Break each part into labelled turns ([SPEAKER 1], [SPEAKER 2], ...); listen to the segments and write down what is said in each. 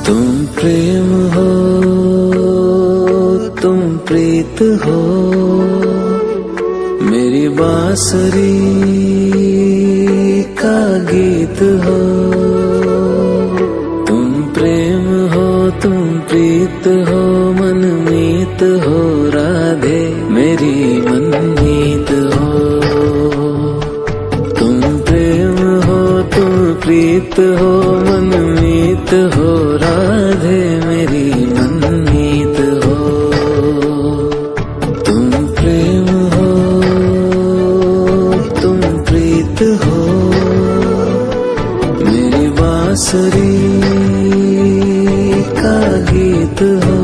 [SPEAKER 1] तुम प्रेम हो, तुम प्रीत हो, मेरी बांसुरी का गीत हो। तुम प्रेम हो, तुम प्रीत हो, मनमीत हो, राधे मेरी मनमीत हो। तुम प्रेम हो, तुम प्रीत हो, मनमीत हो, राधे मेरी मनमीत हो। तुम प्रेम हो, तुम प्रीत हो, मेरी बांसुरी का गीत हो।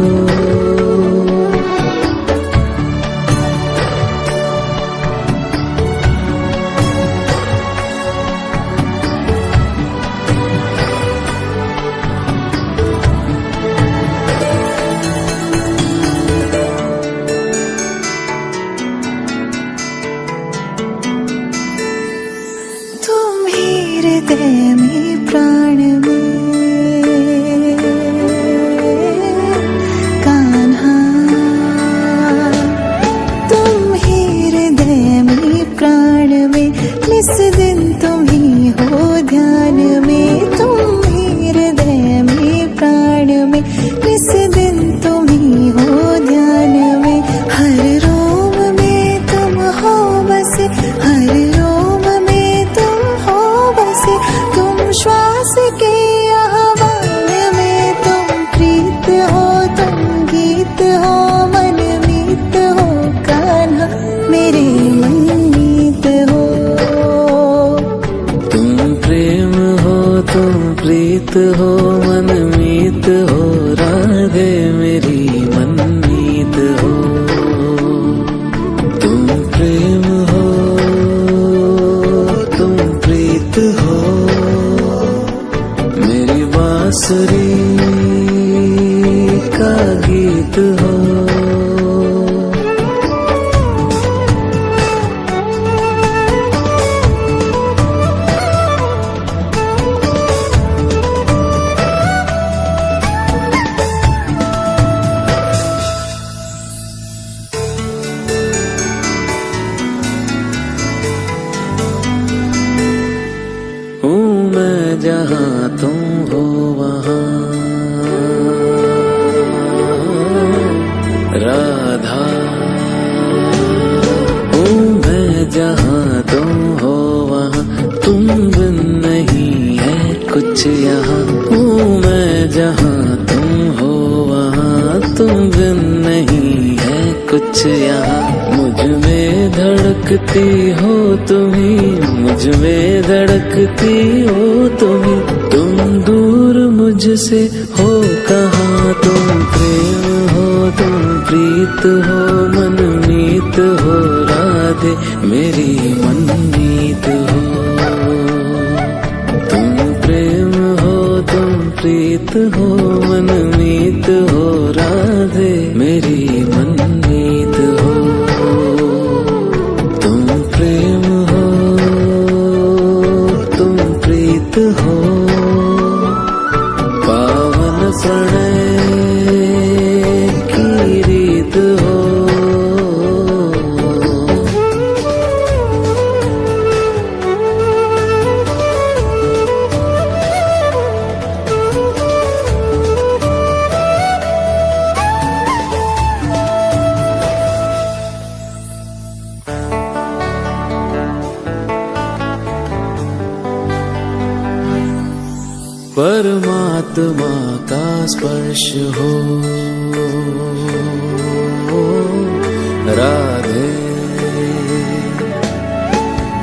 [SPEAKER 2] हृदय में प्राण में कान्हा, तुम ही हृदय में प्राण में, निस दिन तुम ही हो ध्यान में। तुम ही हृदय में प्राण में, निस दिन तुम ही हो ध्यान में। हर रोम में तुम हो बसे, हर रोम में तुम हो बसे। तुम श्वास के आह्वान में, तुम प्रीत हो, तुम गीत हो, मनमीत हो, कान्हा मेरे मनमीत हो।
[SPEAKER 1] तुम प्रेम हो, तुम प्रीत हो, मनमीत हो, राधे मेरी मनमीत हो। तुम प्रेम हो, तुम प्रीत हो, मेरी बांसुरी का गीत हो। हूँ मैं जहाँ तुम हो वहाँ, राधा। हूँ मैं जहाँ तुम हो वहाँ, तुम बिन नहीं है कुछ यहाँ। हूँ मैं जहाँ तुम हो वहाँ, तुम बिन नहीं है कुछ यहाँ। मुझ में धड़कती हो तुम्ही, मुझ में धड़कती हो तुम्ही। तुम दूर मुझसे हो कहाँ, तुम प्रेम हो, तुम प्रीत हो, मनमीत हो, राधे मेरी मनमीत हो। तुम प्रेम हो, तुम प्रीत हो, मनमीत हो, राधे मेरी मनमीत हो। तुम प्रेम हो, तुम प्रीत हो, पावन प्रणय की रीत हो। परमात्मा का स्पर्श हो, राधे।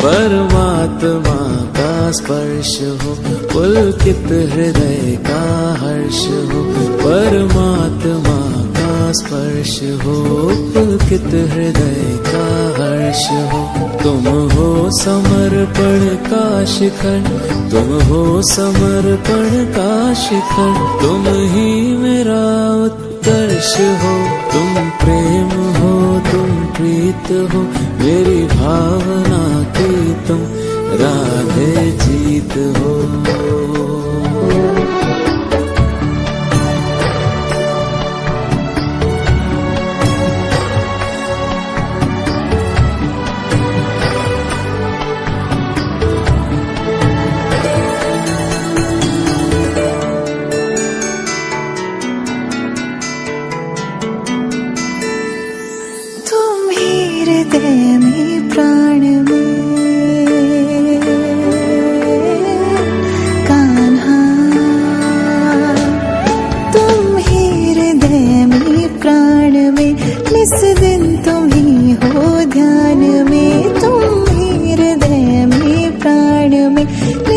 [SPEAKER 1] परमात्मा का स्पर्श हो, पुलकित हृदय का हर्ष हो। परमात्मा का स्पर्श हो, पुलकित हृदय का हर्ष हो। तुम हो समर्पण का शिखर, तुम हो समर्पण का शिखर। तुम ही मेरा उत्कर्ष हो। तुम प्रेम हो, तुम प्रीत हो, मेरी भावना की तुम राधे जीत हो।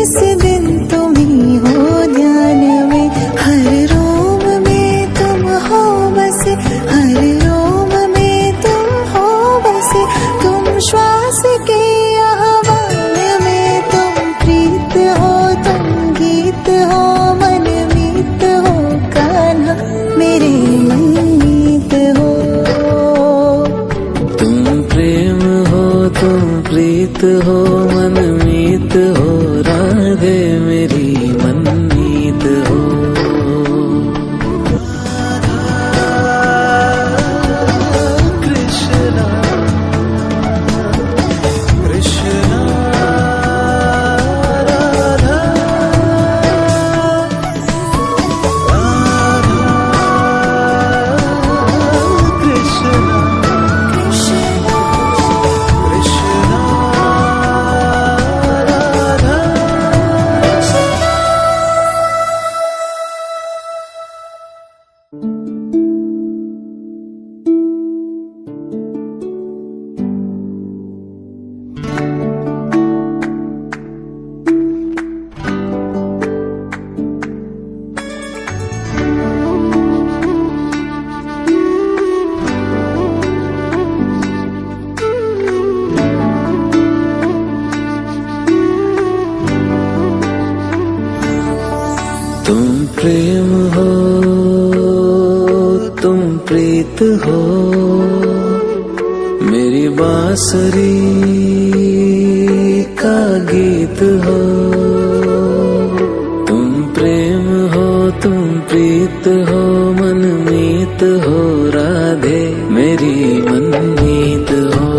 [SPEAKER 2] निस दिन तुम ही हो ध्यान में, हर रोम में तुम हो बसे, हर रोम में तुम हो बसे, तुम श्वास के आह्वान में, तुम प्रीत हो, तुम गीत हो, मन मीत हो, कान्हा मेरे मनमीत हो।
[SPEAKER 1] तुम प्रेम हो, तुम प्रीत हो, मनमीत हो, राधे मेरी मनमीत हो। कृष्णा कृष्णा राधा राधा कृष्णा कृष्णा राधा। तुम प्रेम हो, तुम प्रीत हो, मेरी बांसुरी का गीत हो। तुम प्रेम हो, तुम प्रीत हो, मनमीत हो, राधे मेरी मनमीत हो।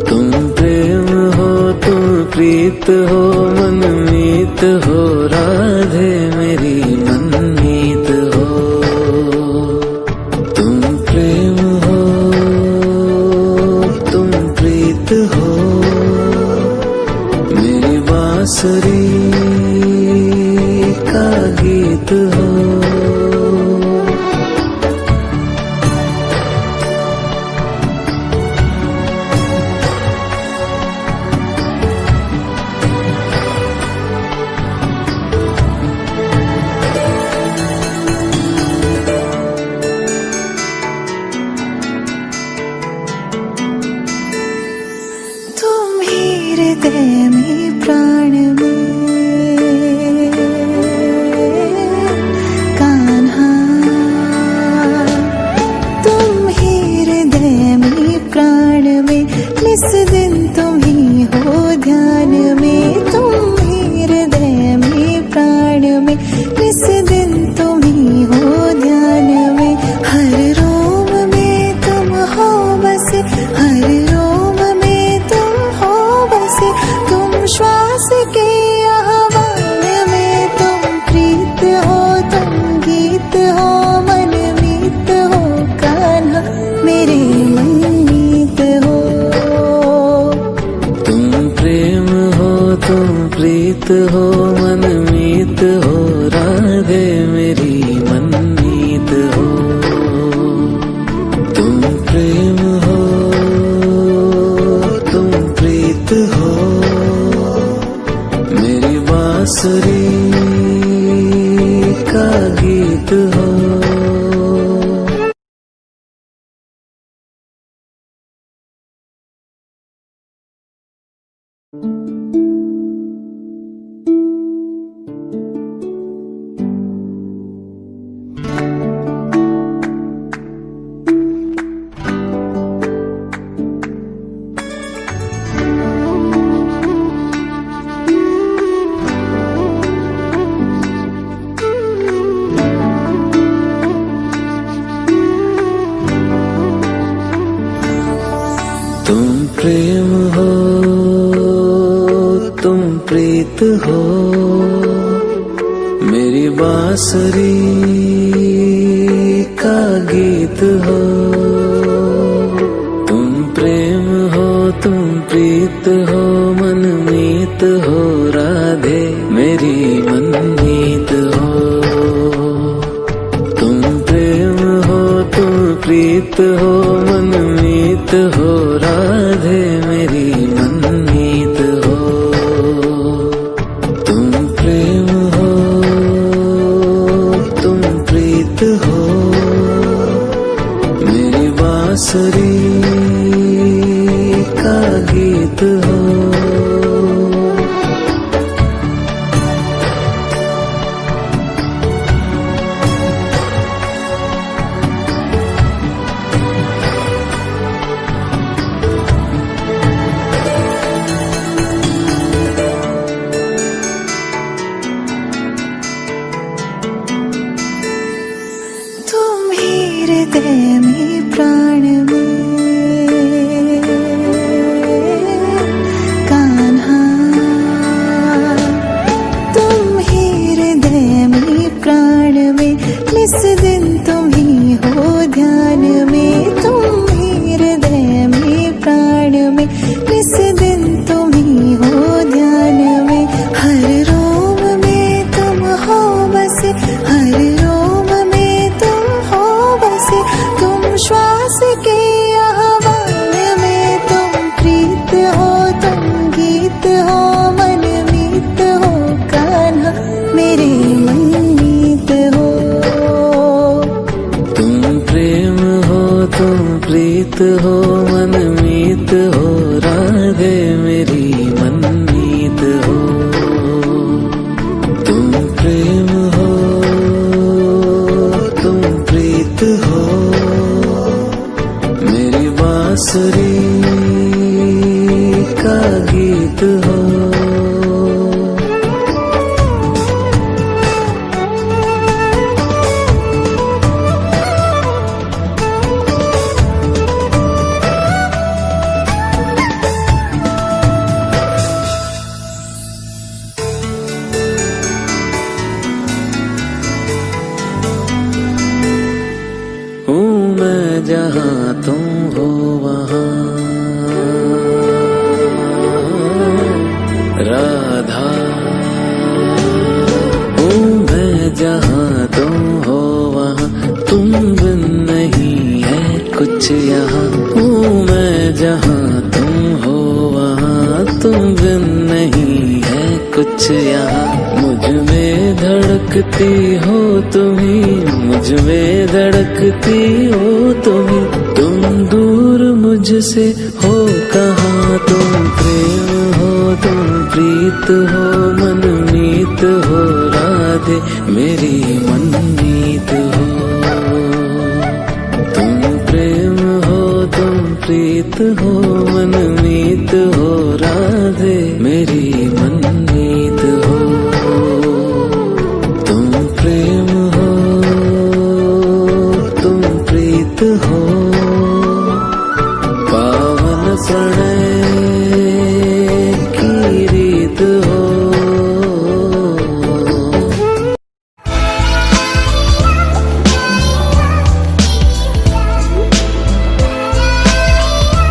[SPEAKER 1] तुम प्रेम हो, तुम प्रीत हो, मनमीत हो, राधे मेरी मनमीत हो। तुम प्रेम हो, तुम प्रीत हो, मेरी बांसुरी का गीत हो।
[SPEAKER 2] तुम ही हृदय में प्राण में, कान्हा तुम ही हृदय में प्राण में, निस दिन तुम ही हो ध्यान में, तुम ही हृदय में प्राण में, निस दिन तुम ही हो ध्यान में, हर रोम में तुम हो बसे, हर रोम में तुम हो बसे, तुम श्वास के आह्वान में, तुम प्रीत हो, तुम गीत हो, मन मीत हो, कान्हा मेरे मनमीत हो।
[SPEAKER 1] तुम प्रेम हो, तुम प्रीत हो, मनमीत हो, राधे मेरी मनमीत हो। तुम प्रेम हो, तुम प्रीत हो, मेरी बांसुरी का गीत हो। तुम प्रेम हो, तुम प्रीत हो, मेरी बांसुरी का गीत हो। तुम प्रेम हो, तुम प्रीत हो, मनमीत हो, राधे मेरी मनमीत हो। तुम प्रेम हो, तुम प्रीत हो, मनमीत हो, राधे मेरी मनमीत हो। मीत हो मनमीत हो राधे मेरी मनमीत हो। तुम प्रेम हो तुम प्रीत हो मेरी बांसुरी का गीत हो। हूँ मैं जहाँ तुम हो वहाँ राधा। हूँ मैं जहाँ तुम हो वहाँ तुम बिन नहीं है कुछ यहाँ। हूँ मैं जहाँ तुम हो वहाँ तुम बिन नहीं है कुछ यहाँ। मुझ में धड़कती हो तुम्ही मुझ में धड़कती हो तुम्ही। तुम दूर मुझसे हो कहाँ तुम प्रेम हो तुम प्रीत हो मनमीत हो राधे मेरी मनमीत हो। तुम प्रेम हो तुम प्रीत हो मनमीत हो राधे मेरी मनमीत हो।